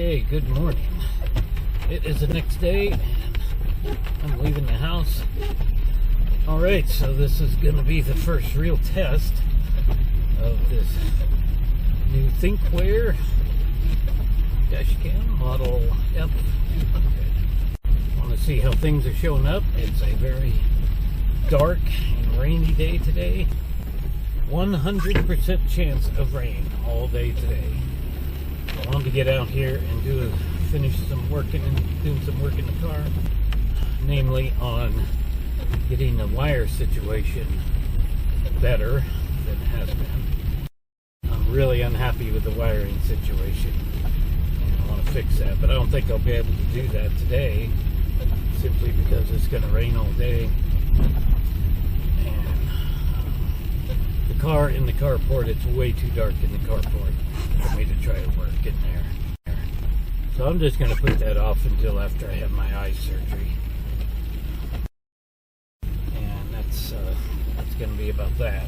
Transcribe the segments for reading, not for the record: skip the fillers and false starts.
Okay, good morning. It is the next day and I'm leaving the house. Alright, so this is going to be the first real test of this new thinkware dash cam model F200. I want to see how things are showing up. It's a very dark and rainy day today. 100% chance of rain all day today. I wanted to get out here and finish some work and doing some work in the car, namely on getting the wire situation better than it has been. I'm really unhappy with the wiring situation and I want to fix that, but I don't think I'll be able to do that today simply because it's going to rain all day. And the car in the carport, it's way too dark in the carport for me to try to work in there. So I'm just going to put that off until after I have my eye surgery. And that's going to be about that.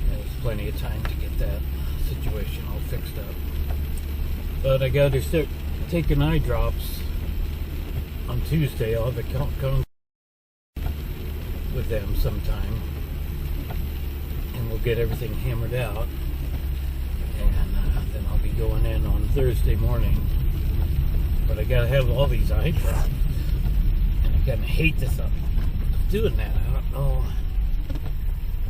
There's plenty of time to get that situation all fixed up. But I got to start taking eye drops on Tuesday. I'll have a con with them sometime. And we'll get everything hammered out. And then I'll be going in on Thursday morning. But I gotta have all these eye drops. And I kinda hate this up doing that. I don't know.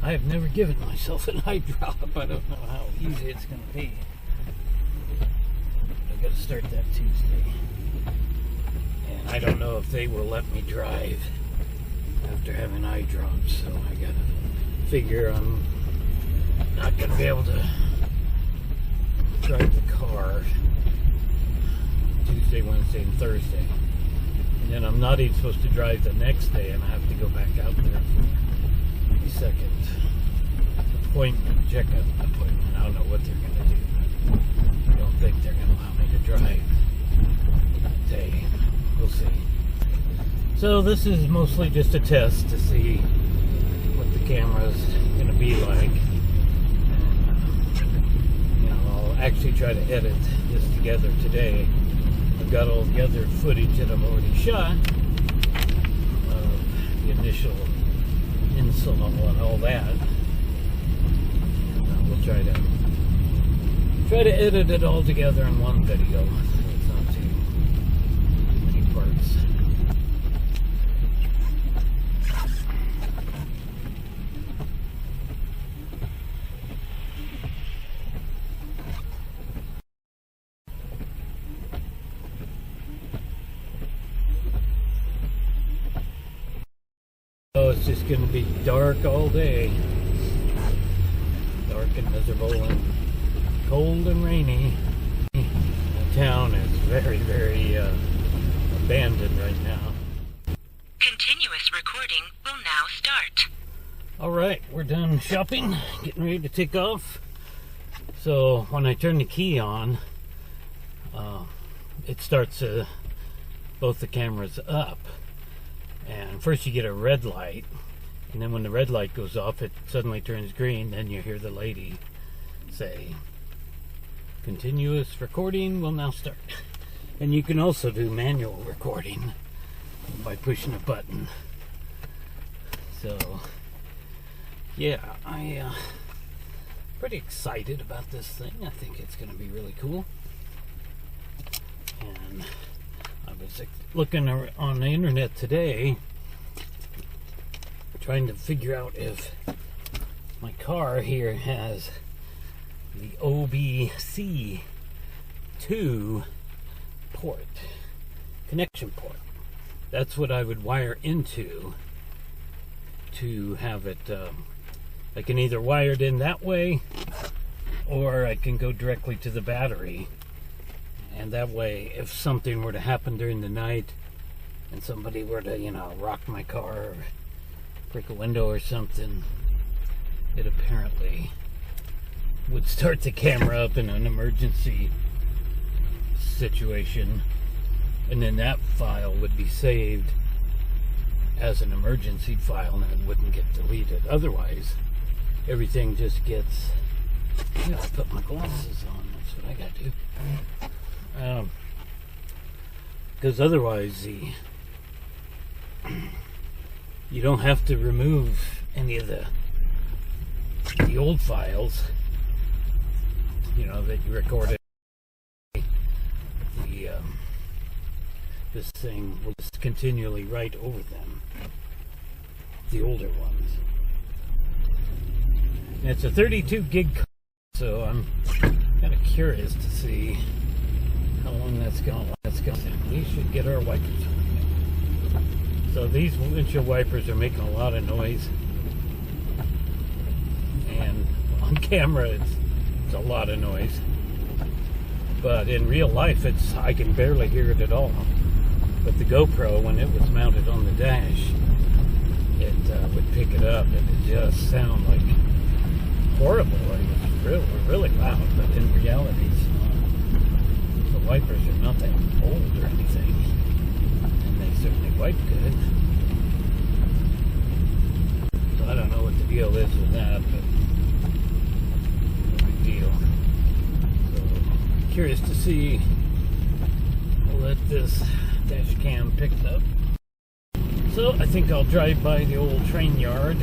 I have never given myself an eye drop. I don't know how easy it's gonna be. I gotta start that Tuesday. And I don't know if they will let me drive after having eye drops, so I gotta figure I'm not gonna be able to drive the car Tuesday, Wednesday, and Thursday. And then I'm not even supposed to drive the next day, and I have to go back out there for the second checkup appointment. I don't know what they're going to do. I don't think they're going to allow me to drive that day. We'll see. So this is mostly just a test to see what the camera's going to be like. I'll actually try to edit this together today. I've got all the other footage that I've already shot of the initial install and all that. And we'll try to edit it all together in one video. It's not too many parts. So it's just going to be dark all day. Dark and miserable and cold and rainy. The town is very, very abandoned right now. Continuous recording will now start. Alright, we're done shopping. Getting ready to take off. So when I turn the key on, it starts both the cameras up. And first you get a red light, and then when the red light goes off, it suddenly turns green. Then you hear the lady say, continuous recording will now start. And you can also do manual recording by pushing a button. So yeah, I'm pretty excited about this thing. I think it's going to be really cool. And I was looking on the internet today, trying to figure out if my car here has the OBC2 port, connection port. That's what I would wire into to have it. I can either wire it in that way, or I can go directly to the battery. And that way, if something were to happen during the night and somebody were to, rock my car or break a window or something, it apparently would start the camera up in an emergency situation. And then that file would be saved as an emergency file and it wouldn't get deleted. Otherwise, everything just gets... I gotta put my glasses on. That's what I gotta do. because otherwise you don't have to remove any of the old files, that you recorded. This thing will just continually write over them, the older ones. And it's a 32 gig card, so I'm kind of curious to see how long that's going to last. We should get our wipers on. So these windshield wipers are making a lot of noise, and on camera it's a lot of noise, but in real life I can barely hear it at all. But the GoPro, when it was mounted on the dash, it would pick it up, and it just sounded like horrible. It was really loud, but in reality it's not. The wipers are nothing old or anything, and they certainly wipe good. So I don't know what the deal is with that, but no big deal. So curious to see what this dash cam picked up. So I think I'll drive by the old train yard.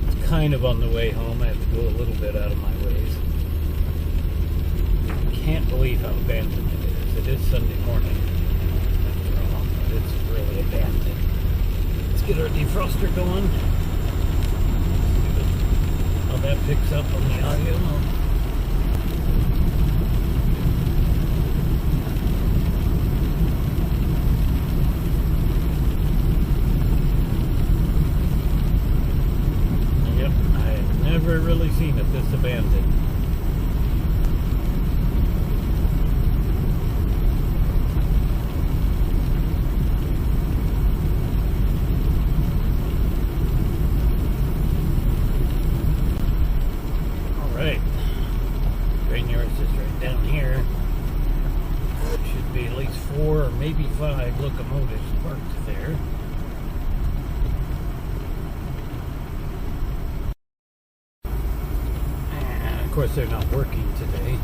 It's kind of on the way home. I have to go a little bit out of my ways. Can't believe how abandoned it is. It is Sunday morning, after all, but it's really abandoned. Let's get our defroster going. See how that picks up on the audio. Never really seen it this abandoned. Alright. Train yard is right down here. Should be at least 4 or maybe 5 locomotives parked there. Of course, they're not working today.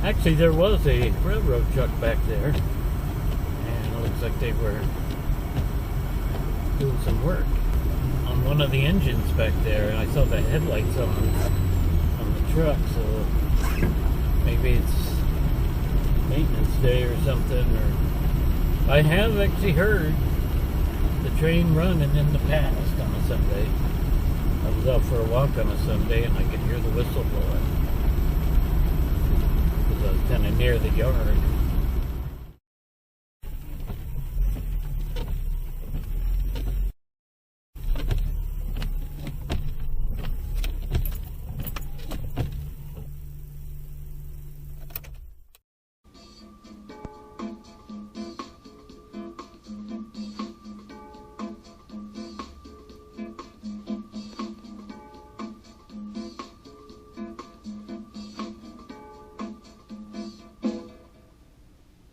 Actually, there was a railroad truck back there, and it looks like they were doing some work on one of the engines back there, and I saw the headlights on the truck, so maybe it's maintenance day or something. Or I have actually heard the train running in the past on a Sunday. I was out for a walk on a Sunday, and I could hear the whistle blowing because I was kind of near the yard.